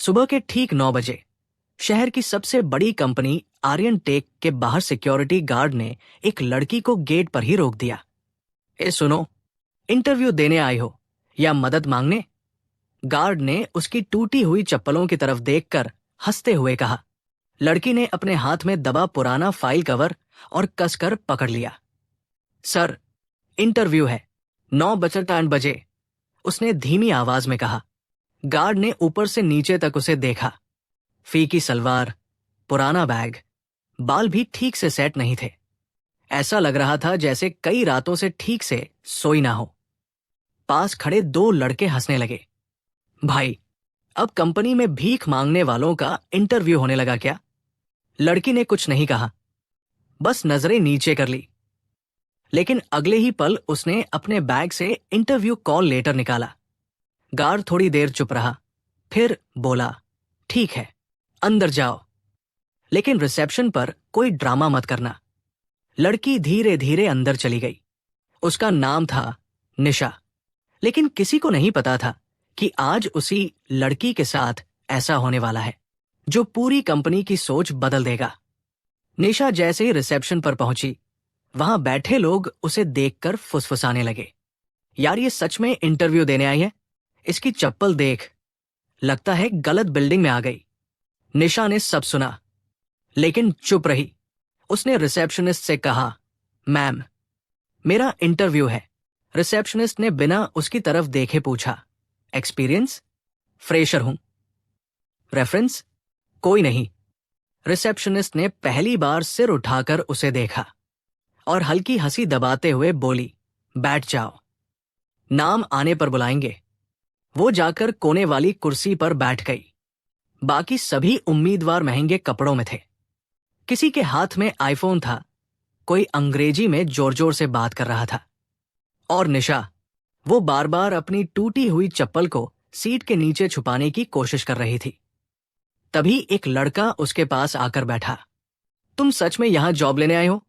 सुबह के ठीक 9 बजे शहर की सबसे बड़ी कंपनी आर्यन टेक के बाहर सिक्योरिटी गार्ड ने एक लड़की को गेट पर ही रोक दिया। ए सुनो, इंटरव्यू देने आई हो या मदद मांगने? गार्ड ने उसकी टूटी हुई चप्पलों की तरफ देखकर हंसते हुए कहा। लड़की ने अपने हाथ में दबा पुराना फाइल कवर और कसकर पकड़ लिया। सर, इंटरव्यू है, 9:58 उसने धीमी आवाज में कहा। गार्ड ने ऊपर से नीचे तक उसे देखा। फीकी सलवार, पुराना बैग, बाल भी ठीक से सेट नहीं थे। ऐसा लग रहा था जैसे कई रातों से ठीक से सोई ना हो। पास खड़े 2 लड़के हंसने लगे। भाई, अब कंपनी में भीख मांगने वालों का इंटरव्यू होने लगा क्या? लड़की ने कुछ नहीं कहा, बस नजरें नीचे कर ली। लेकिन अगले ही पल उसने अपने बैग से इंटरव्यू कॉल लेटर निकाला। गार्ड थोड़ी देर चुप रहा, फिर बोला, ठीक है, अंदर जाओ, लेकिन रिसेप्शन पर कोई ड्रामा मत करना। लड़की धीरे धीरे अंदर चली गई। उसका नाम था निशा, लेकिन किसी को नहीं पता था कि आज उसी लड़की के साथ ऐसा होने वाला है जो पूरी कंपनी की सोच बदल देगा। निशा जैसे ही रिसेप्शन पर पहुंची, वहां बैठे लोग उसे देखकर फुसफुसाने लगे। यार, ये सच में इंटरव्यू देने आई है? इसकी चप्पल देख, लगता है गलत बिल्डिंग में आ गई। निशा ने सब सुना, लेकिन चुप रही। उसने रिसेप्शनिस्ट से कहा, मैम, मेरा इंटरव्यू है। रिसेप्शनिस्ट ने बिना उसकी तरफ देखे पूछा, एक्सपीरियंस? फ्रेशर हूं। रेफरेंस? कोई नहीं। रिसेप्शनिस्ट ने पहली बार सिर उठाकर उसे देखा और हल्की हंसी दबाते हुए बोली, बैठ जाओ, नाम आने पर बुलाएंगे। वो जाकर कोने वाली कुर्सी पर बैठ गई। बाकी सभी उम्मीदवार महंगे कपड़ों में थे। किसी के हाथ में आईफोन था, कोई अंग्रेजी में जोर जोर से बात कर रहा था। और निशा, वो बार बार अपनी टूटी हुई चप्पल को सीट के नीचे छुपाने की कोशिश कर रही थी। तभी एक लड़का उसके पास आकर बैठा। तुम सच में यहां जॉब लेने आए हो?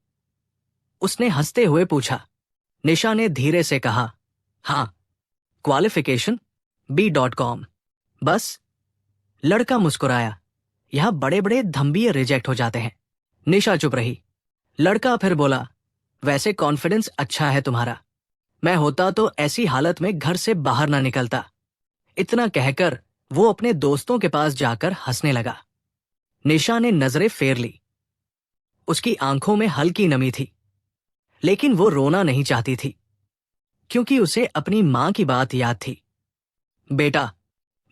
उसने हंसते हुए पूछा। निशा ने धीरे से कहा, हां, क्वालिफिकेशन B.com, बस। लड़का मुस्कुराया। यहां बड़े बड़े धम्बिये रिजेक्ट हो जाते हैं। निशा चुप रही। लड़का फिर बोला, वैसे कॉन्फिडेंस अच्छा है तुम्हारा। मैं होता तो ऐसी हालत में घर से बाहर ना निकलता। इतना कहकर वो अपने दोस्तों के पास जाकर हंसने लगा। निशा ने नजरें फेर ली। उसकी आंखों में हल्की नमी थी, लेकिन वो रोना नहीं चाहती थी, क्योंकि उसे अपनी मां की बात याद थी। बेटा,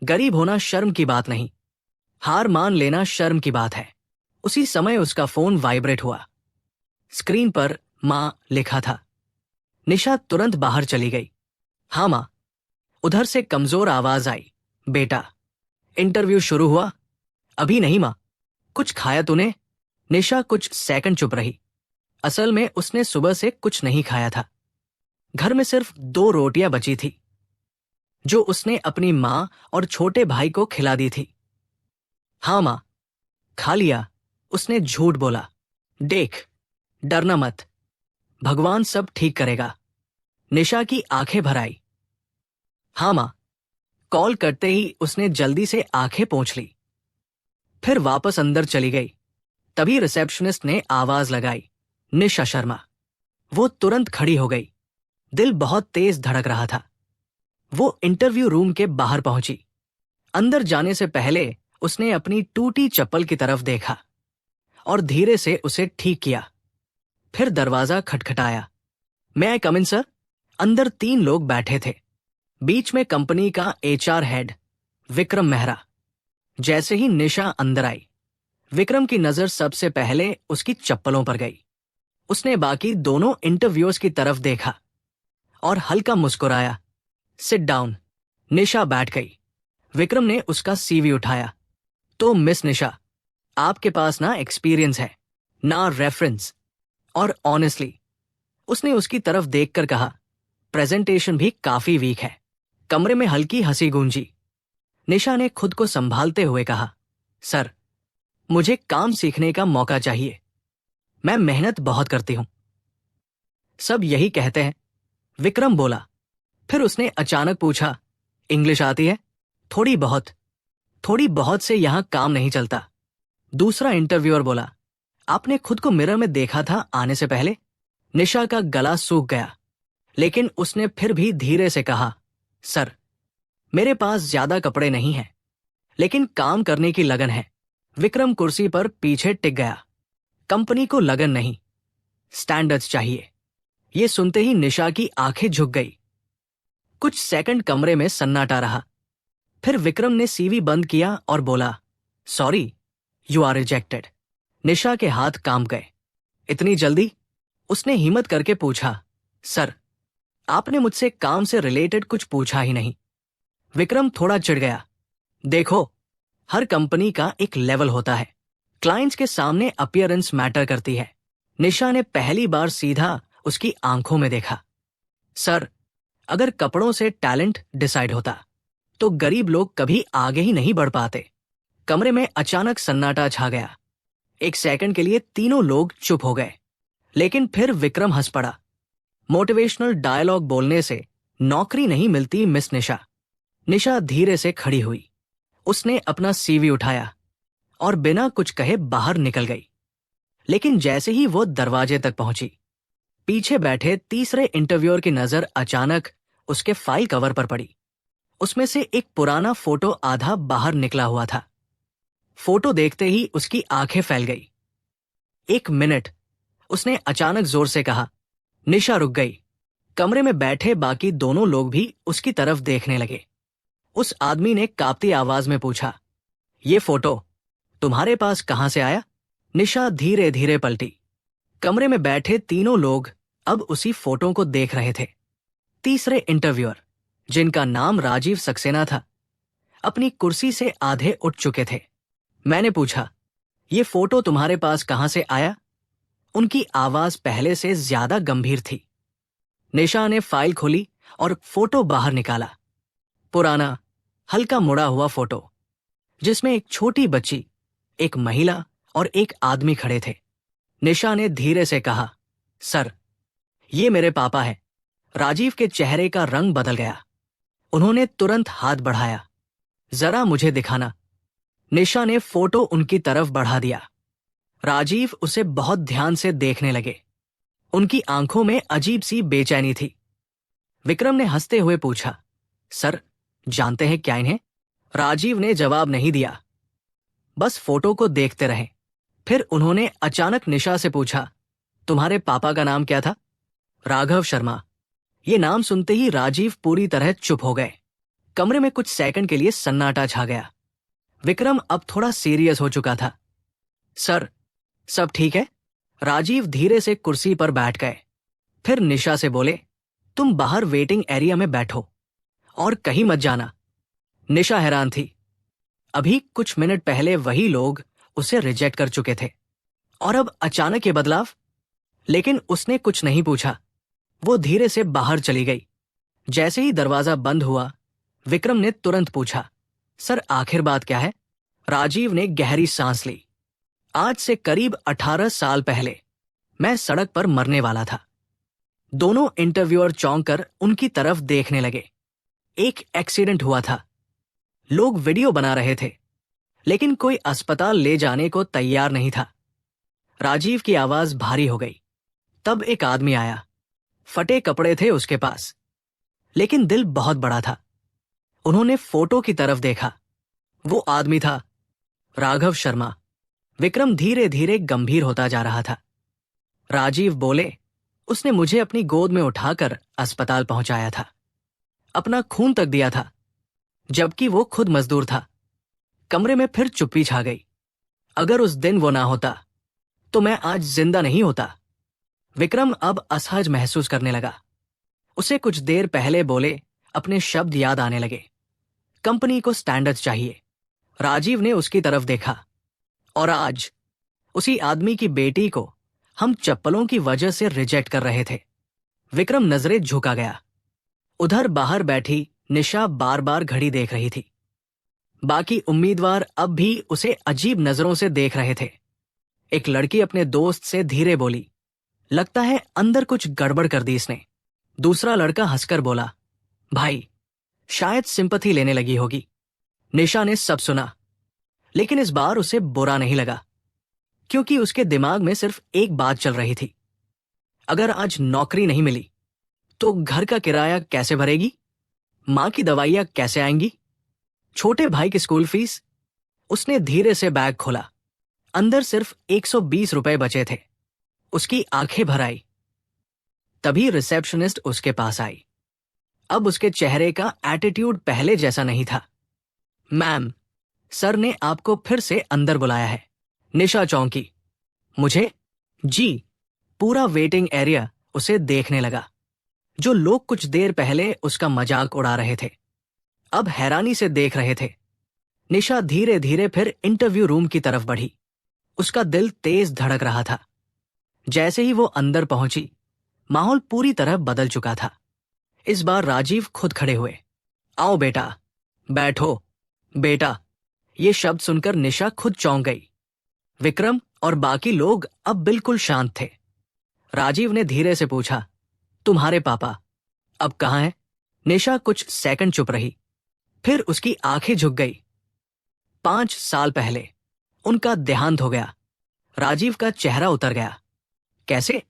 गरीब होना शर्म की बात नहीं, हार मान लेना शर्म की बात है। उसी समय उसका फोन वाइब्रेट हुआ। स्क्रीन पर मां लिखा था। निशा तुरंत बाहर चली गई। हाँ मां, उधर से कमजोर आवाज आई, बेटा, इंटरव्यू शुरू हुआ? अभी नहीं मां। कुछ खाया तूने? निशा कुछ सेकंड चुप रही। असल में उसने सुबह से कुछ नहीं खाया था। घर में सिर्फ 2 रोटियां बची थी, जो उसने अपनी मां और छोटे भाई को खिला दी थी। हाँ मां, खा लिया, उसने झूठ बोला। देख, डरना मत, भगवान सब ठीक करेगा। निशा की आंखें भर आई। हाँ मां। कॉल करते ही उसने जल्दी से आंखें पोंछ ली, फिर वापस अंदर चली गई। तभी रिसेप्शनिस्ट ने आवाज लगाई, निशा शर्मा। वो तुरंत खड़ी हो गई। दिल बहुत तेज धड़क रहा था। वो इंटरव्यू रूम के बाहर पहुंची। अंदर जाने से पहले उसने अपनी टूटी चप्पल की तरफ देखा और धीरे से उसे ठीक किया। फिर दरवाजा खटखटाया। मैं आई कम इन सर? अंदर 3 लोग बैठे थे। बीच में कंपनी का HR हेड विक्रम मेहरा। जैसे ही निशा अंदर आई, विक्रम की नजर सबसे पहले उसकी चप्पलों पर गई। उसने बाकी दोनों इंटरव्यूअर्स की तरफ देखा और हल्का मुस्कुराया। Sit down. निशा बैठ गई। विक्रम ने उसका CV उठाया। तो मिस निशा, आपके पास ना एक्सपीरियंस है, ना रेफरेंस, और ऑनेस्टली, उसने उसकी तरफ देखकर कहा, प्रेजेंटेशन भी काफी वीक है। कमरे में हल्की हंसी गूंजी। निशा ने खुद को संभालते हुए कहा, सर, मुझे काम सीखने का मौका चाहिए। मैं मेहनत बहुत करती हूं। सब यही कहते हैं, विक्रम बोला। फिर उसने अचानक पूछा, इंग्लिश आती है? थोड़ी बहुत। थोड़ी बहुत से यहाँ काम नहीं चलता। दूसरा इंटरव्यूअर बोला, आपने खुद को मिरर में देखा था आने से पहले? निशा का गला सूख गया, लेकिन उसने फिर भी धीरे से कहा, सर, मेरे पास ज्यादा कपड़े नहीं हैं, लेकिन काम करने की लगन है। विक्रम कुर्सी पर पीछे टिक गया। कंपनी को लगन नहीं, स्टैंडर्ड्स चाहिए। ये सुनते ही निशा की आंखें झुक गई। कुछ सेकंड कमरे में सन्नाटा रहा। फिर विक्रम ने सीवी बंद किया और बोला, सॉरी, यू आर रिजेक्टेड। निशा के हाथ कांप गए। इतनी जल्दी? उसने हिम्मत करके पूछा, सर, आपने मुझसे काम से रिलेटेड कुछ पूछा ही नहीं। विक्रम थोड़ा चिढ़ गया। देखो, हर कंपनी का एक लेवल होता है। क्लाइंट्स के सामने अपीयरेंस मैटर करती है। निशा ने पहली बार सीधा उसकी आंखों में देखा। सर, अगर कपड़ों से टैलेंट डिसाइड होता तो गरीब लोग कभी आगे ही नहीं बढ़ पाते। कमरे में अचानक सन्नाटा छा गया। एक सेकंड के लिए तीनों लोग चुप हो गए, लेकिन फिर विक्रम हंस पड़ा। मोटिवेशनल डायलॉग बोलने से नौकरी नहीं मिलती मिस निशा। निशा धीरे से खड़ी हुई। उसने अपना सीवी उठाया और बिना कुछ कहे बाहर निकल गई। लेकिन जैसे ही वो दरवाजे तक पहुंची, पीछे बैठे तीसरे इंटरव्यूअर की नजर अचानक उसके फाइल कवर पर पड़ी। उसमें से एक पुराना फोटो आधा बाहर निकला हुआ था। फोटो देखते ही उसकी आंखें फैल गई। 1 मिनट, उसने अचानक जोर से कहा। निशा रुक गई। कमरे में बैठे बाकी दोनों लोग भी उसकी तरफ देखने लगे। उस आदमी ने कांपती आवाज में पूछा, ये फोटो तुम्हारे पास कहां से आया? निशा धीरे धीरे पलटी। कमरे में बैठे तीनों लोग अब उसी फोटो को देख रहे थे। तीसरे इंटरव्यूअर, जिनका नाम राजीव सक्सेना था, अपनी कुर्सी से आधे उठ चुके थे। मैंने पूछा, ये फोटो तुम्हारे पास कहां से आया? उनकी आवाज पहले से ज्यादा गंभीर थी। निशा ने फाइल खोली और फोटो बाहर निकाला। पुराना, हल्का मुड़ा हुआ फोटो, जिसमें एक छोटी बच्ची, एक महिला और एक आदमी खड़े थे। निशा ने धीरे से कहा, सर, ये मेरे पापा हैं। राजीव के चेहरे का रंग बदल गया। उन्होंने तुरंत हाथ बढ़ाया। जरा मुझे दिखाना। निशा ने फोटो उनकी तरफ बढ़ा दिया। राजीव उसे बहुत ध्यान से देखने लगे। उनकी आंखों में अजीब सी बेचैनी थी। विक्रम ने हंसते हुए पूछा, सर, जानते हैं क्या इन्हें? राजीव ने जवाब नहीं दिया, बस फोटो को देखते रहे। फिर उन्होंने अचानक निशा से पूछा, तुम्हारे पापा का नाम क्या था? राघव शर्मा। ये नाम सुनते ही राजीव पूरी तरह चुप हो गए। कमरे में कुछ सेकंड के लिए सन्नाटा छा गया। विक्रम अब थोड़ा सीरियस हो चुका था। सर, सब ठीक है? राजीव धीरे से कुर्सी पर बैठ गए। फिर निशा से बोले, तुम बाहर वेटिंग एरिया में बैठो और कहीं मत जाना। निशा हैरान थी। अभी कुछ मिनट पहले वही लोग उसे रिजेक्ट कर चुके थे और अब अचानक ये बदलाव। लेकिन उसने कुछ नहीं पूछा। वो धीरे से बाहर चली गई। जैसे ही दरवाजा बंद हुआ, विक्रम ने तुरंत पूछा, सर, आखिर बात क्या है? राजीव ने गहरी सांस ली। आज से करीब 18 साल पहले मैं सड़क पर मरने वाला था। दोनों इंटरव्यूअर चौंक कर उनकी तरफ देखने लगे। एक एक्सीडेंट हुआ था। लोग वीडियो बना रहे थे, लेकिन कोई अस्पताल ले जाने को तैयार नहीं था। राजीव की आवाज भारी हो गई। तब एक आदमी आया। फटे कपड़े थे उसके पास, लेकिन दिल बहुत बड़ा था। उन्होंने फोटो की तरफ देखा। वो आदमी था राघव शर्मा। विक्रम धीरे धीरे गंभीर होता जा रहा था। राजीव बोले, उसने मुझे अपनी गोद में उठाकर अस्पताल पहुंचाया था, अपना खून तक दिया था, जबकि वो खुद मजदूर था। कमरे में फिर चुप्पी छा गई। अगर उस दिन वो ना होता तो मैं आज जिंदा नहीं होता। विक्रम अब असहज महसूस करने लगा। उसे कुछ देर पहले बोले अपने शब्द याद आने लगे। कंपनी को स्टैंडर्ड्स चाहिए। राजीव ने उसकी तरफ देखा। और आज उसी आदमी की बेटी को हम चप्पलों की वजह से रिजेक्ट कर रहे थे। विक्रम नजरें झुका गया। उधर बाहर बैठी निशा बार बार घड़ी देख रही थी। बाकी उम्मीदवार अब भी उसे अजीब नजरों से देख रहे थे। एक लड़की अपने दोस्त से धीरे बोली, लगता है अंदर कुछ गड़बड़ कर दी इसने। दूसरा लड़का हंसकर बोला, भाई, शायद सिंपैथी लेने लगी होगी। निशा ने सब सुना, लेकिन इस बार उसे बुरा नहीं लगा, क्योंकि उसके दिमाग में सिर्फ एक बात चल रही थी। अगर आज नौकरी नहीं मिली तो घर का किराया कैसे भरेगी, मां की दवाइयां कैसे आएंगी, छोटे भाई की स्कूल फीस। उसने धीरे से बैग खोला। अंदर सिर्फ 120 रुपए बचे थे। उसकी आंखें भर आई। तभी रिसेप्शनिस्ट उसके पास आई। अब उसके चेहरे का एटीट्यूड पहले जैसा नहीं था। मैम, सर ने आपको फिर से अंदर बुलाया है। निशा चौंकी। मुझे? जी। पूरा वेटिंग एरिया उसे देखने लगा। जो लोग कुछ देर पहले उसका मजाक उड़ा रहे थे, अब हैरानी से देख रहे थे। निशा धीरे धीरे फिर इंटरव्यू रूम की तरफ बढ़ी। उसका दिल तेज धड़क रहा था। जैसे ही वो अंदर पहुंची, माहौल पूरी तरह बदल चुका था। इस बार राजीव खुद खड़े हुए। आओ बेटा, बैठो। बेटा, ये शब्द सुनकर निशा खुद चौंक गई। विक्रम और बाकी लोग अब बिल्कुल शांत थे। राजीव ने धीरे से पूछा, तुम्हारे पापा अब कहाँ हैं? निशा कुछ सेकंड चुप रही, फिर उसकी आंखें झुक गई। 5 साल पहले उनका देहांत हो गया। राजीव का चेहरा उतर गया। कैसे?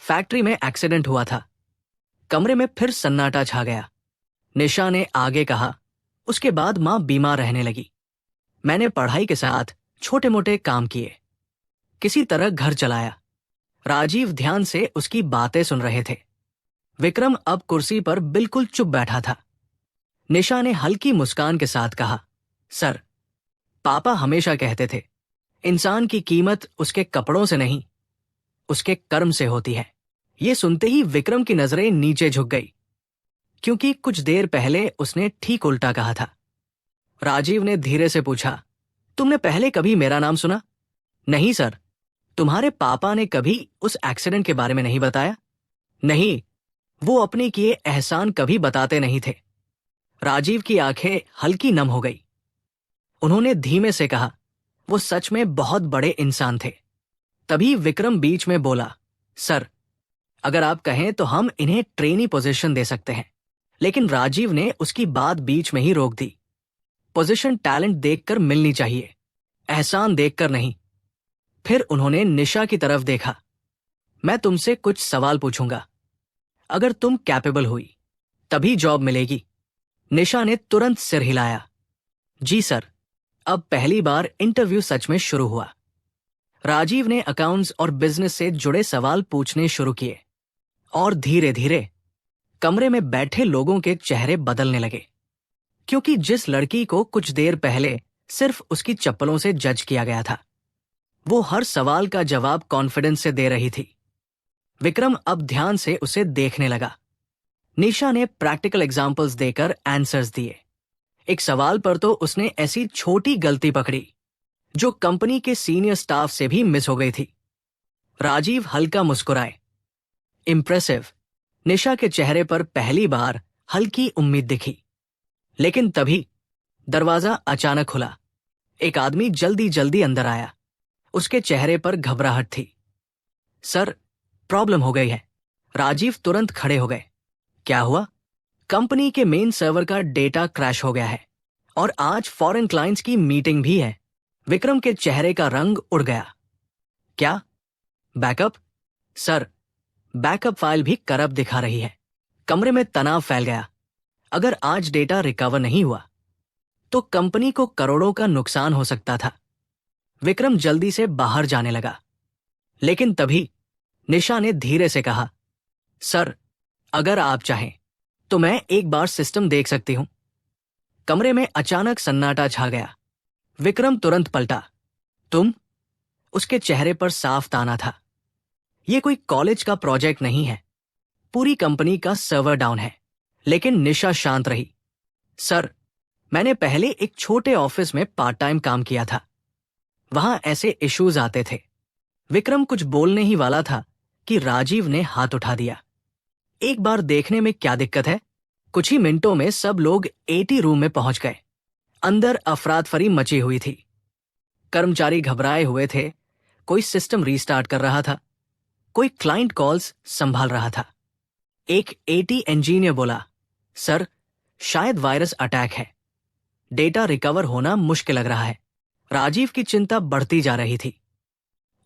फैक्ट्री में एक्सीडेंट हुआ था। कमरे में फिर सन्नाटा छा गया। निशा ने आगे कहा, उसके बाद मां बीमार रहने लगी। मैंने पढ़ाई के साथ छोटे मोटे काम किए, किसी तरह घर चलाया। राजीव ध्यान से उसकी बातें सुन रहे थे। विक्रम अब कुर्सी पर बिल्कुल चुप बैठा था। निशा ने हल्की मुस्कान के साथ कहा, सर, पापा हमेशा कहते थे, इंसान की कीमत उसके कपड़ों से नहीं, उसके कर्म से होती है। ये सुनते ही विक्रम की नजरें नीचे झुक गई, क्योंकि कुछ देर पहले उसने ठीक उल्टा कहा था। राजीव ने धीरे से पूछा, तुमने पहले कभी मेरा नाम सुना? नहीं सर। तुम्हारे पापा ने कभी उस एक्सीडेंट के बारे में नहीं बताया? नहीं, वो अपने किए एहसान कभी बताते नहीं थे। राजीव की आंखें हल्की नम हो गई। उन्होंने धीमे से कहा, वो सच में बहुत बड़े इंसान थे। तभी विक्रम बीच में बोला, सर, अगर आप कहें तो हम इन्हें ट्रेनी पोजीशन दे सकते हैं। लेकिन राजीव ने उसकी बात बीच में ही रोक दी। पोजीशन टैलेंट देखकर मिलनी चाहिए, एहसान देखकर नहीं। फिर उन्होंने निशा की तरफ देखा। मैं तुमसे कुछ सवाल पूछूंगा, अगर तुम कैपेबल हुई तभी जॉब मिलेगी। निशा ने तुरंत सिर हिलाया। जी सर। अब पहली बार इंटरव्यू सच में शुरू हुआ। राजीव ने अकाउंट्स और बिजनेस से जुड़े सवाल पूछने शुरू किए, और धीरे धीरे कमरे में बैठे लोगों के चेहरे बदलने लगे, क्योंकि जिस लड़की को कुछ देर पहले सिर्फ उसकी चप्पलों से जज किया गया था, वो हर सवाल का जवाब कॉन्फिडेंस से दे रही थी। विक्रम अब ध्यान से उसे देखने लगा। निशा ने प्रैक्टिकल एग्जाम्पल्स देकर आंसर्स दिए। एक सवाल पर तो उसने ऐसी छोटी गलती पकड़ी जो कंपनी के सीनियर स्टाफ से भी मिस हो गई थी। राजीव हल्का मुस्कुराए। इंप्रेसिव। निशा के चेहरे पर पहली बार हल्की उम्मीद दिखी। लेकिन तभी दरवाजा अचानक खुला। एक आदमी जल्दी जल्दी अंदर आया। उसके चेहरे पर घबराहट थी। सर, प्रॉब्लम हो गई है। राजीव तुरंत खड़े हो गए। क्या हुआ? कंपनी के मेन सर्वर का डेटा क्रैश हो गया है, और आज फॉरेन क्लाइंट्स की मीटिंग भी है। विक्रम के चेहरे का रंग उड़ गया। क्या? बैकअप? सर, बैकअप फाइल भी करप्ट दिखा रही है। कमरे में तनाव फैल गया। अगर आज डेटा रिकवर नहीं हुआ तो कंपनी को करोड़ों का नुकसान हो सकता था। विक्रम जल्दी से बाहर जाने लगा। लेकिन तभी निशा ने धीरे से कहा, सर, अगर आप चाहें तो मैं एक बार सिस्टम देख सकती हूं। कमरे में अचानक सन्नाटा छा गया। विक्रम तुरंत पलटा। तुम? उसके चेहरे पर साफ ताना था। यह कोई कॉलेज का प्रोजेक्ट नहीं है, पूरी कंपनी का सर्वर डाउन है। लेकिन निशा शांत रही। सर, मैंने पहले एक छोटे ऑफिस में पार्ट टाइम काम किया था, वहां ऐसे इश्यूज आते थे। विक्रम कुछ बोलने ही वाला था कि राजीव ने हाथ उठा दिया। एक बार देखने में क्या दिक्कत है? कुछ ही मिनटों में सब लोग एटी रूम में पहुंच गए। अंदर अफरातफरी मची हुई थी। कर्मचारी घबराए हुए थे। कोई सिस्टम रीस्टार्ट कर रहा था, कोई क्लाइंट कॉल्स संभाल रहा था। एक एटी इंजीनियर बोला, सर, शायद वायरस अटैक है। डेटा रिकवर होना मुश्किल लग रहा है। राजीव की चिंता बढ़ती जा रही थी।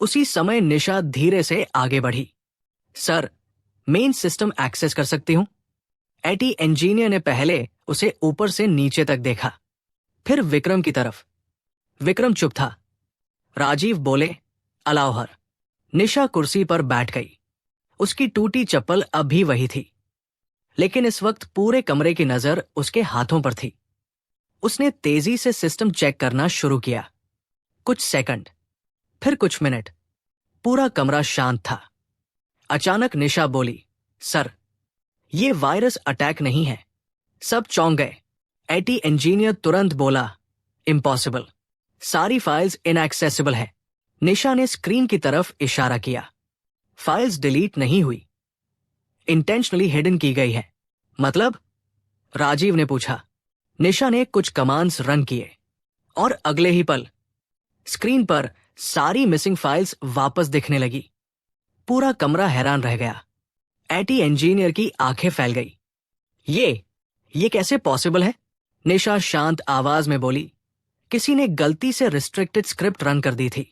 उसी समय निशा धीरे से आगे बढ़ी। सर, मेन सिस्टम एक्सेस कर सकती हूं? एटी इंजीनियर ने पहले उसे ऊपर से नीचे तक देखा, फिर विक्रम की तरफ। विक्रम चुप था। राजीव बोले, अलाउ हर। निशा कुर्सी पर बैठ गई। उसकी टूटी चप्पल अब भी वही थी, लेकिन इस वक्त पूरे कमरे की नजर उसके हाथों पर थी। उसने तेजी से सिस्टम चेक करना शुरू किया। कुछ सेकंड, फिर कुछ मिनट। पूरा कमरा शांत था। अचानक निशा बोली, सर, ये वायरस अटैक नहीं है। सब चौंक गए। एटी इंजीनियर तुरंत बोला, इम्पॉसिबल। सारी फाइल्स इनएक्सेसिबल है। निशा ने स्क्रीन की तरफ इशारा किया। फाइल्स डिलीट नहीं हुई, इंटेंशनली हिडन की गई है। मतलब? राजीव ने पूछा। निशा ने कुछ कमांड्स रन किए और अगले ही पल स्क्रीन पर सारी मिसिंग फाइल्स वापस दिखने लगी। पूरा कमरा हैरान रह गया। एटी इंजीनियर की आंखें फैल गई। ये कैसे पॉसिबल है? निशा शांत आवाज में बोली, किसी ने गलती से रिस्ट्रिक्टेड स्क्रिप्ट रन कर दी थी।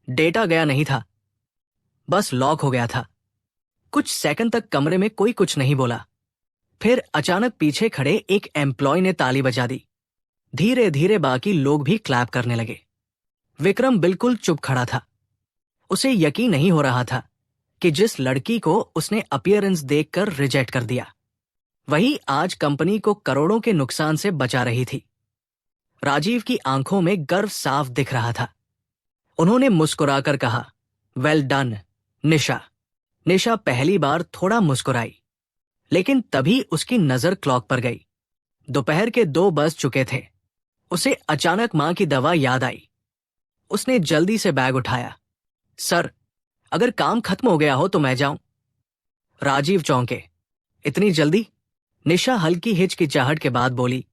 डेटा गया नहीं था, बस लॉक हो गया था। कुछ सेकंड तक कमरे में कोई कुछ नहीं बोला। फिर अचानक पीछे खड़े एक एम्प्लॉय ने ताली बजा दी। धीरे धीरे बाकी लोग भी क्लैप करने लगे। विक्रम बिल्कुल चुप खड़ा था। उसे यकीन नहीं हो रहा था कि जिस लड़की को उसने अपीयरेंस देखकर रिजेक्ट कर दिया, वही आज कंपनी को करोड़ों के नुकसान से बचा रही थी। राजीव की आंखों में गर्व साफ दिख रहा था। उन्होंने मुस्कुराकर कहा, वेल डन, निशा। निशा पहली बार थोड़ा मुस्कुराई, लेकिन तभी उसकी नजर क्लॉक पर गई। दोपहर के 2 बज चुके थे। उसे अचानक मां की दवा याद आई। उसने जल्दी से बैग उठाया। सर, अगर काम खत्म हो गया हो तो मैं जाऊं? राजीव चौंके। इतनी जल्दी? निशा हल्की हिचकिचाहट के बाद बोली,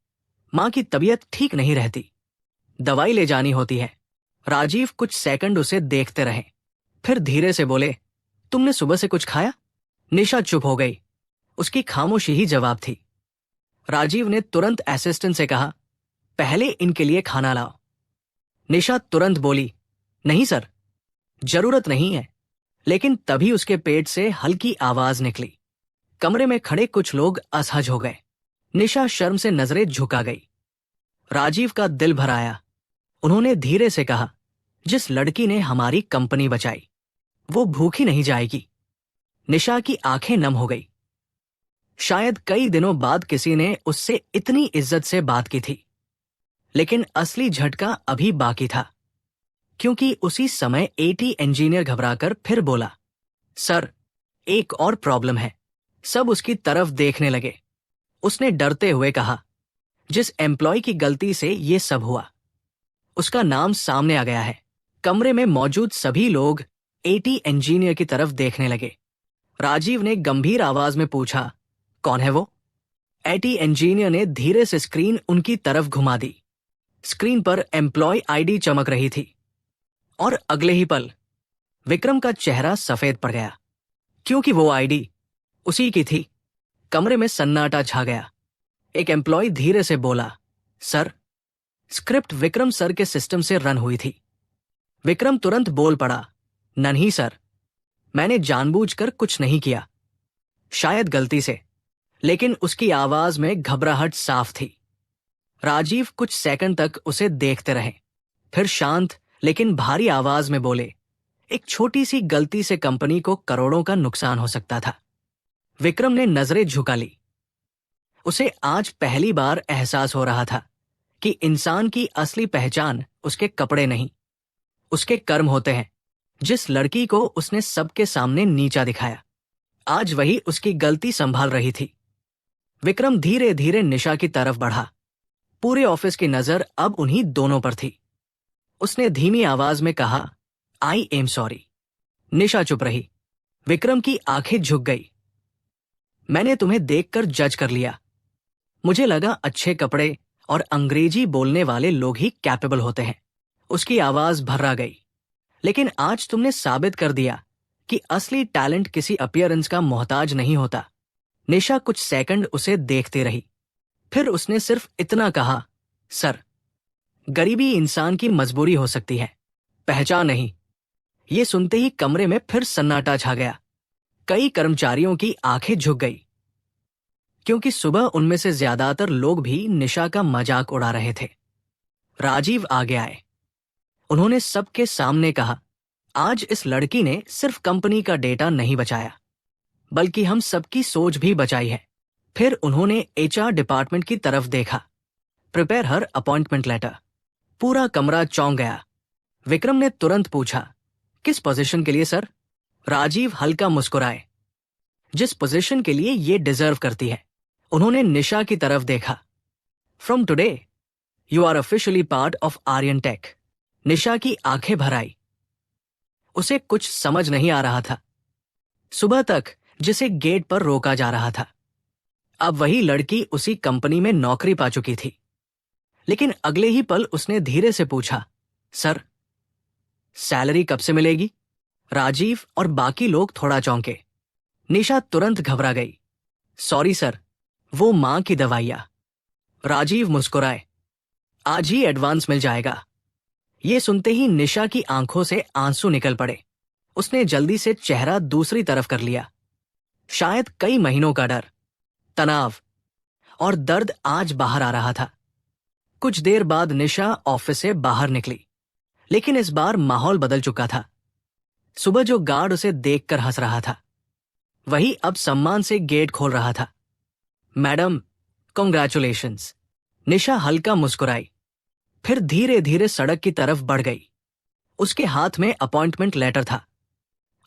मां की तबीयत ठीक नहीं रहती, दवाई ले जानी होती है। राजीव कुछ सेकंड उसे देखते रहे, फिर धीरे से बोले, तुमने सुबह से कुछ खाया? निशा चुप हो गई। उसकी खामोशी ही जवाब थी। राजीव ने तुरंत असिस्टेंट से कहा, पहले इनके लिए खाना लाओ। निशा तुरंत बोली, नहीं सर, जरूरत नहीं है। लेकिन तभी उसके पेट से हल्की आवाज निकली। कमरे में खड़े कुछ लोग असहज हो गए। निशा शर्म से नजरें झुका गई। राजीव का दिल भर आया। उन्होंने धीरे से कहा, जिस लड़की ने हमारी कंपनी बचाई, वो भूखी नहीं जाएगी। निशा की आंखें नम हो गई। शायद कई दिनों बाद किसी ने उससे इतनी इज्जत से बात की थी। लेकिन असली झटका अभी बाकी था, क्योंकि उसी समय एटी इंजीनियर घबराकर फिर बोला, सर, एक और प्रॉब्लम है। सब उसकी तरफ देखने लगे। उसने डरते हुए कहा, जिस एम्प्लॉय की गलती से ये सब हुआ, उसका नाम सामने आ गया है। कमरे में मौजूद सभी लोग एटी इंजीनियर की तरफ देखने लगे। राजीव ने गंभीर आवाज में पूछा, कौन है वो? एटी इंजीनियर ने धीरे से स्क्रीन उनकी तरफ घुमा दी। स्क्रीन पर एम्प्लॉय आईडी चमक रही थी और अगले ही पल विक्रम का चेहरा सफेद पड़ गया, क्योंकि वो आईडी उसी की थी। कमरे में सन्नाटा छा गया। एक एम्प्लॉय धीरे से बोला, सर, स्क्रिप्ट विक्रम सर के सिस्टम से रन हुई थी। विक्रम तुरंत बोल पड़ा, नहीं सर, मैंने जानबूझकर कुछ नहीं किया। शायद गलती से, लेकिन उसकी आवाज में घबराहट साफ थी। राजीव कुछ सेकंड तक उसे देखते रहे, फिर शांत लेकिन भारी आवाज में बोले, एक छोटी सी गलती से कंपनी को करोड़ों का नुकसान हो सकता था। विक्रम ने नजरें झुका ली। उसे आज पहली बार एहसास हो रहा था कि इंसान की असली पहचान उसके कपड़े नहीं, उसके कर्म होते हैं। जिस लड़की को उसने सबके सामने नीचा दिखाया, आज वही उसकी गलती संभाल रही थी। विक्रम धीरे धीरे निशा की तरफ बढ़ा। पूरे ऑफिस की नजर अब उन्हीं दोनों पर थी। उसने धीमी आवाज में कहा, आई एम सॉरी। निशा चुप रही। विक्रम की आंखें झुक गई। मैंने तुम्हें देखकर जज कर लिया। मुझे लगा अच्छे कपड़े और अंग्रेजी बोलने वाले लोग ही कैपेबल होते हैं। उसकी आवाज भर्रा गई। लेकिन आज तुमने साबित कर दिया कि असली टैलेंट किसी अपीयरेंस का मोहताज नहीं होता। निशा कुछ सेकंड उसे देखती रही, फिर उसने सिर्फ इतना कहा, सर, गरीबी इंसान की मजबूरी हो सकती है, पहचान नहीं। ये सुनते ही कमरे में फिर सन्नाटा छा गया। कई कर्मचारियों की आंखें झुक गई, क्योंकि सुबह उनमें से ज्यादातर लोग भी निशा का मजाक उड़ा रहे थे। राजीव आगे आए। उन्होंने सबके सामने कहा, आज इस लड़की ने सिर्फ कंपनी का डेटा नहीं बचाया, बल्कि हम सबकी सोच भी बचाई है। फिर उन्होंने एचआर डिपार्टमेंट की तरफ देखा। प्रिपेयर हर अपॉइंटमेंट लेटर। पूरा कमरा चौंक गया। विक्रम ने तुरंत पूछा, किस पोजीशन के लिए सर? राजीव हल्का मुस्कुराए, जिस पोजीशन के लिए ये डिजर्व करती है। उन्होंने निशा की तरफ देखा। From today you are officially part of Aryan tech. Nisha की आंखें भर आई। उसे कुछ समझ नहीं आ रहा था। सुबह तक जिसे गेट पर रोका जा रहा था, अब वही लड़की उसी कंपनी में नौकरी पा चुकी थी। लेकिन अगले ही पल उसने धीरे से पूछा, सर, सैलरी कब से मिलेगी? राजीव और बाकी लोग थोड़ा चौंके। निशा तुरंत घबरा गई। सॉरी सर, वो मां की दवाइयां। राजीव मुस्कुराए, आज ही एडवांस मिल जाएगा। ये सुनते ही निशा की आंखों से आंसू निकल पड़े। उसने जल्दी से चेहरा दूसरी तरफ कर लिया। शायद कई महीनों का डर, तनाव और दर्द आज बाहर आ रहा था। कुछ देर बाद निशा ऑफिस से बाहर निकली, लेकिन इस बार माहौल बदल चुका था। सुबह जो गार्ड उसे देखकर हंस रहा था, वही अब सम्मान से गेट खोल रहा था। Madam, congratulations. निशा हल्का मुस्कुराई, फिर धीरे धीरे सड़क की तरफ बढ़ गई। उसके हाथ में अपॉइंटमेंट लेटर था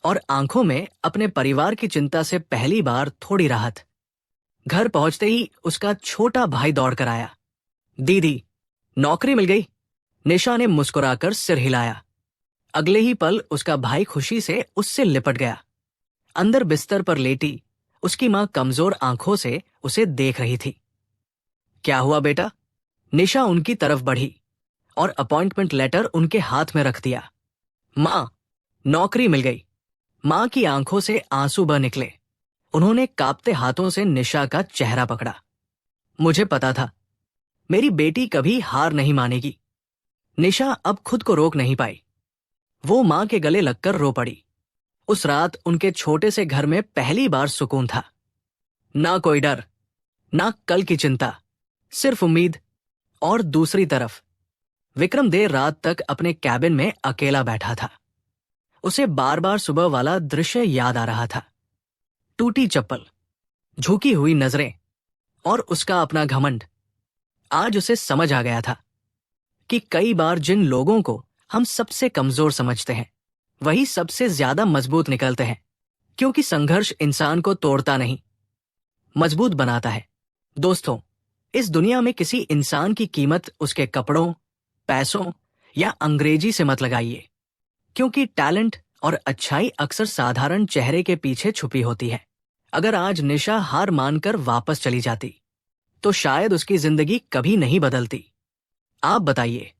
और आंखों में अपने परिवार की चिंता से पहली बार थोड़ी राहत। घर पहुंचते ही उसका छोटा भाई दौड़कर आया। दीदी, नौकरी मिल गई। निशा ने मुस्कुराकर सिर हिलाया। अगले ही पल उसका भाई खुशी से उससे लिपट गया। अंदर बिस्तर पर लेटी उसकी मां कमजोर आंखों से उसे देख रही थी। क्या हुआ बेटा? निशा उनकी तरफ बढ़ी और अपॉइंटमेंट लेटर उनके हाथ में रख दिया। मां, नौकरी मिल गई। मां की आंखों से आंसू बह निकले। उन्होंने कांपते हाथों से निशा का चेहरा पकड़ा। मुझे पता था, मेरी बेटी कभी हार नहीं मानेगी। निशा अब खुद को रोक नहीं पाई। वो मां के गले लगकर रो पड़ी। उस रात उनके छोटे से घर में पहली बार सुकून था। ना कोई डर, ना कल की चिंता, सिर्फ उम्मीद। और दूसरी तरफ विक्रम देर रात तक अपने कैबिन में अकेला बैठा था। उसे बार बार सुबह वाला दृश्य याद आ रहा था। टूटी चप्पल, झुकी हुई नजरें और उसका अपना घमंड। आज उसे समझ आ गया था कि कई बार जिन लोगों को हम सबसे कमजोर समझते हैं, वही सबसे ज्यादा मजबूत निकलते हैं। क्योंकि संघर्ष इंसान को तोड़ता नहीं, मजबूत बनाता है। दोस्तों, इस दुनिया में किसी इंसान की कीमत उसके कपड़ों, पैसों या अंग्रेजी से मत लगाइए, क्योंकि टैलेंट और अच्छाई अक्सर साधारण चेहरे के पीछे छुपी होती है। अगर आज निशा हार मानकर वापस चली जाती, तो शायद उसकी जिंदगी कभी नहीं बदलती। आप बताइए,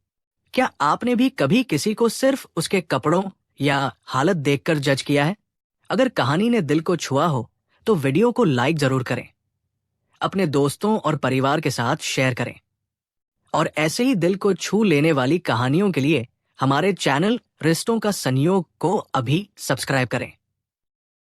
क्या आपने भी कभी किसी को सिर्फ उसके कपड़ों या हालत देखकर जज किया है? अगर कहानी ने दिल को छुआ हो तो वीडियो को लाइक जरूर करें, अपने दोस्तों और परिवार के साथ शेयर करें और ऐसे ही दिल को छू लेने वाली कहानियों के लिए हमारे चैनल रिश्तों का संयोग को अभी सब्सक्राइब करें।